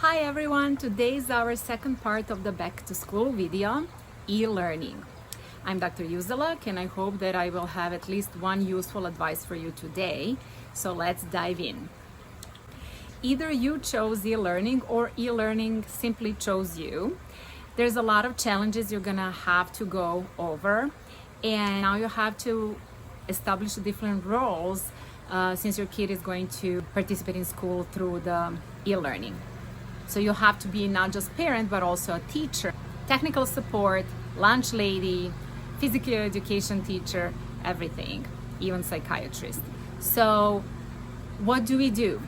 Hi everyone, today is our second part of the back to school video, e-learning. I'm Dr. Yuzalak and I hope that I will have at least one useful advice for you today. So let's dive in. Either you chose e-learning or e-learning simply chose you. There's a lot of challenges you're gonna have to go over, and now you have to establish different roles since your kid is going to participate in school through the e-learning. So you have to be not just parent, but also a teacher, technical support, lunch lady, physical education teacher, everything, even psychiatrist. So what do?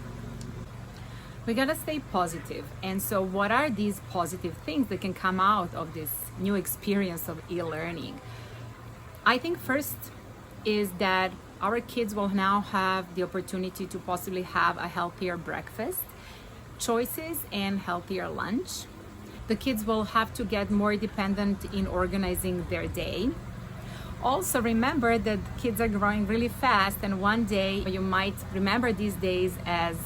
We gotta stay positive. And so what are these positive things that can come out of this new experience of e-learning? I think first is that our kids will now have the opportunity to possibly have a healthier breakfast choices and healthier lunch. The kids will have to get more dependent in organizing their day. Also remember that kids are growing really fast, and one day you might remember these days as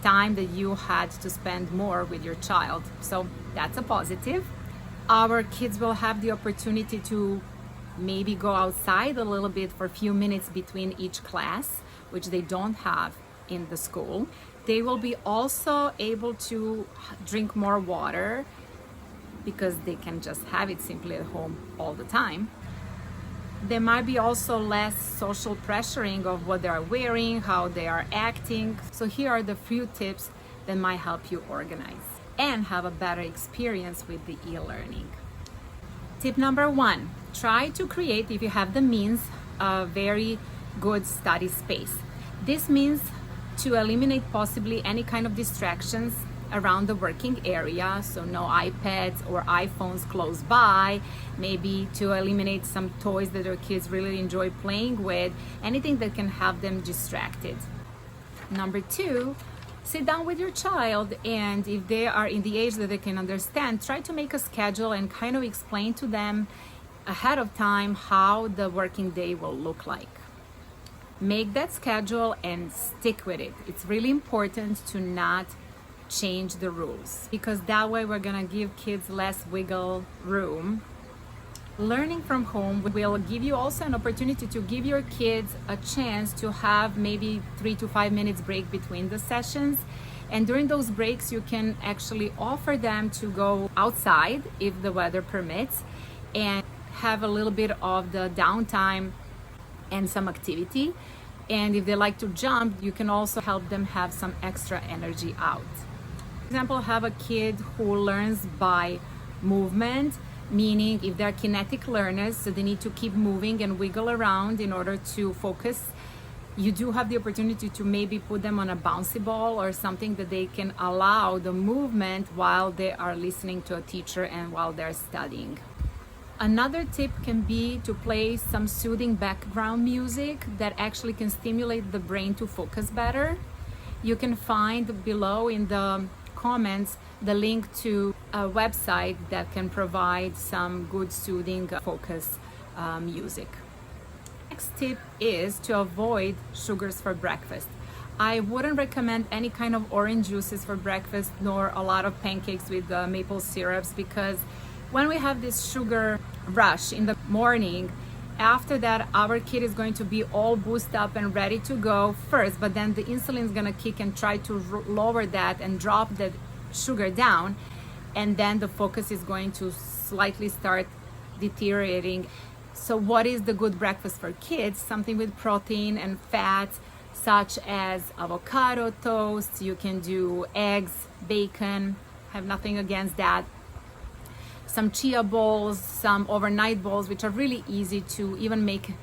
time that you had to spend more with your child. So that's a positive. Our kids will have the opportunity to maybe go outside a little bit for a few minutes between each class, which they don't have in the school. They will be also able to drink more water because they can just have it simply at home all the time. There might be also less social pressuring of what they are wearing, how they are acting. So here are the few tips that might help you organize and have a better experience with the e-learning. Tip number one, try to create, if you have the means, a very good study space. This means to eliminate possibly any kind of distractions around the working area, so no iPads or iPhones close by, maybe to eliminate some toys that your kids really enjoy playing with, anything that can have them distracted. Number two, sit down with your child, and if they are in the age that they can understand, try to make a schedule and kind of explain to them ahead of time how the working day will look like. Make that schedule and stick with it. It's really important to not change the rules, because that way we're gonna give kids less wiggle room. Learning from home will give you also an opportunity to give your kids a chance to have maybe 3 to 5 minutes break between the sessions. And during those breaks, you can actually offer them to go outside if the weather permits and have a little bit of the downtime and some activity. And if they like to jump, you can also help them have some extra energy out. For example, have a kid who learns by movement, meaning if they're kinetic learners, so they need to keep moving and wiggle around in order to focus. You do have the opportunity to maybe put them on a bouncy ball or something that they can allow the movement while they are listening to a teacher and while they're studying. Another tip can be to play some soothing background music that actually can stimulate the brain to focus better. You can find below in the comments the link to a website that can provide some good soothing focus music. Next tip is to avoid sugars for breakfast. I wouldn't recommend any kind of orange juices for breakfast, nor a lot of pancakes with maple syrups, because when we have this sugar rush in the morning, after that our kid is going to be all boosted up and ready to go first, but then the insulin is going to kick and try to lower that and drop that sugar down, and then the focus is going to slightly start deteriorating. So what is the good breakfast for kids? Something with protein and fat, such as avocado toast. You can do eggs, bacon, have nothing against that. Some chia bowls, some overnight bowls, which are really easy to even make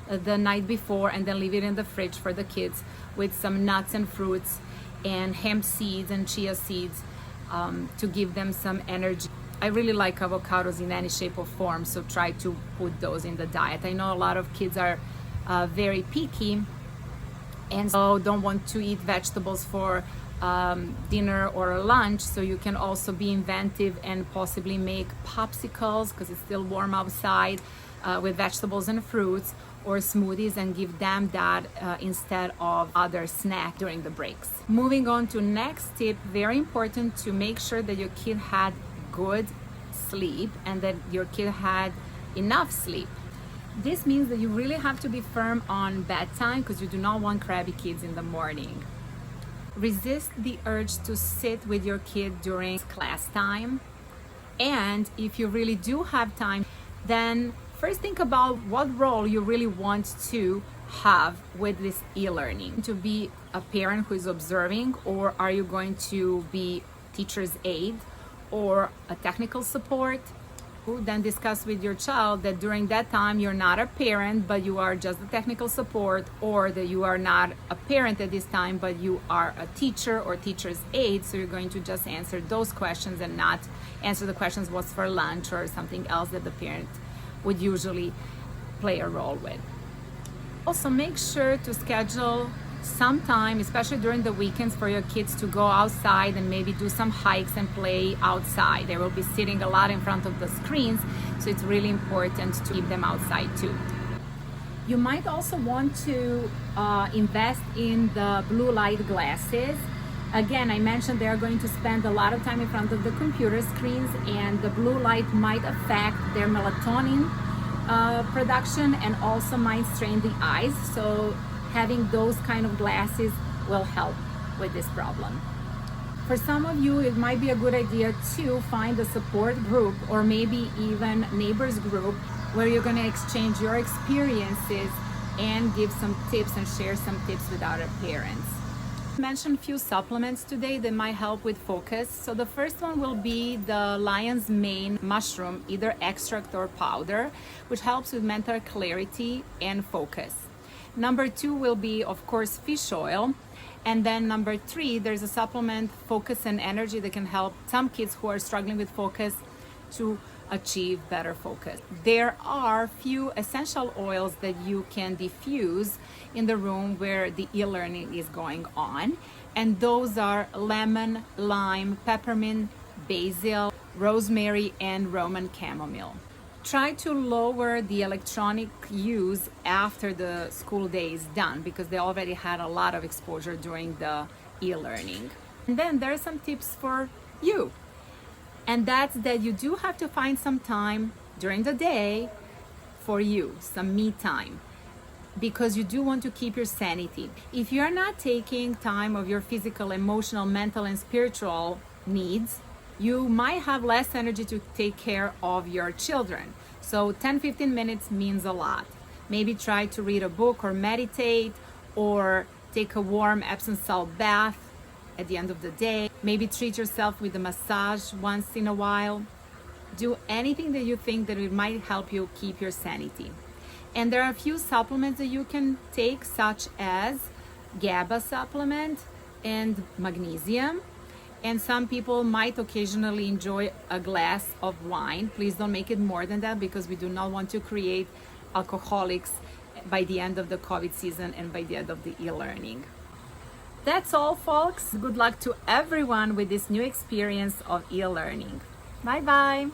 the night before and then leave it in the fridge for the kids, with some nuts and fruits and hemp seeds and chia seeds to give them some energy. I really like avocados in any shape or form, so try to put those in the diet. I know a lot of kids are very picky and so don't want to eat vegetables for dinner or lunch, so you can also be inventive and possibly make popsicles, because it's still warm outside, with vegetables and fruits, or smoothies and give them that instead of other snack during the breaks. Moving on to next tip, very important to make sure that your kid had good sleep and that your kid had enough sleep. This means that you really have to be firm on bedtime because you do not want crabby kids in the morning. Resist the urge to sit with your kid during class time. And if you really do have time, then first think about what role you really want to have with this e-learning. To be a parent who is observing, or are you going to be teacher's aide or a technical support? Then discuss with your child that during that time you're not a parent but you are just a technical support, or that you are not a parent at this time but you are a teacher or teacher's aide, so you're going to just answer those questions and not answer the questions what's for lunch or something else that the parent would usually play a role with. Also, make sure to schedule some time, especially during the weekends, for your kids to go outside and maybe do some hikes and play outside. They will be sitting a lot in front of the screens, so it's really important to keep them outside too. You might also want to invest in the blue light glasses. Again, I mentioned they are going to spend a lot of time in front of the computer screens, and the blue light might affect their melatonin production and also might strain the eyes. So having those kind of glasses will help with this problem. For some of you, it might be a good idea to find a support group or maybe even neighbors group where you're going to exchange your experiences and give some tips and share some tips with other parents. I mentioned a few supplements today that might help with focus. So the first one will be the lion's mane mushroom, either extract or powder, which helps with mental clarity and focus. Number 2 will be, of course, fish oil. And then number 3, there's a supplement, focus and energy, that can help some kids who are struggling with focus to achieve better focus. There are few essential oils that you can diffuse in the room where the e-learning is going on. And those are lemon, lime, peppermint, basil, rosemary, and Roman chamomile. Try to lower the electronic use after the school day is done because they already had a lot of exposure during the e-learning. And then there are some tips for you. And that's that you do have to find some time during the day for you, some me time, because you do want to keep your sanity. If you're not taking time of your physical, emotional, mental, and spiritual needs, you might have less energy to take care of your children. So 10-15 minutes means a lot. Maybe try to read a book or meditate or take a warm Epsom salt bath at the end of the day. Maybe treat yourself with a massage once in a while. Do anything that you think that it might help you keep your sanity. And there are a few supplements that you can take, such as GABA supplement and magnesium. And some people might occasionally enjoy a glass of wine. Please don't make it more than that because we do not want to create alcoholics by the end of the COVID season and by the end of the e-learning. That's all, folks. Good luck to everyone with this new experience of e-learning. Bye-bye.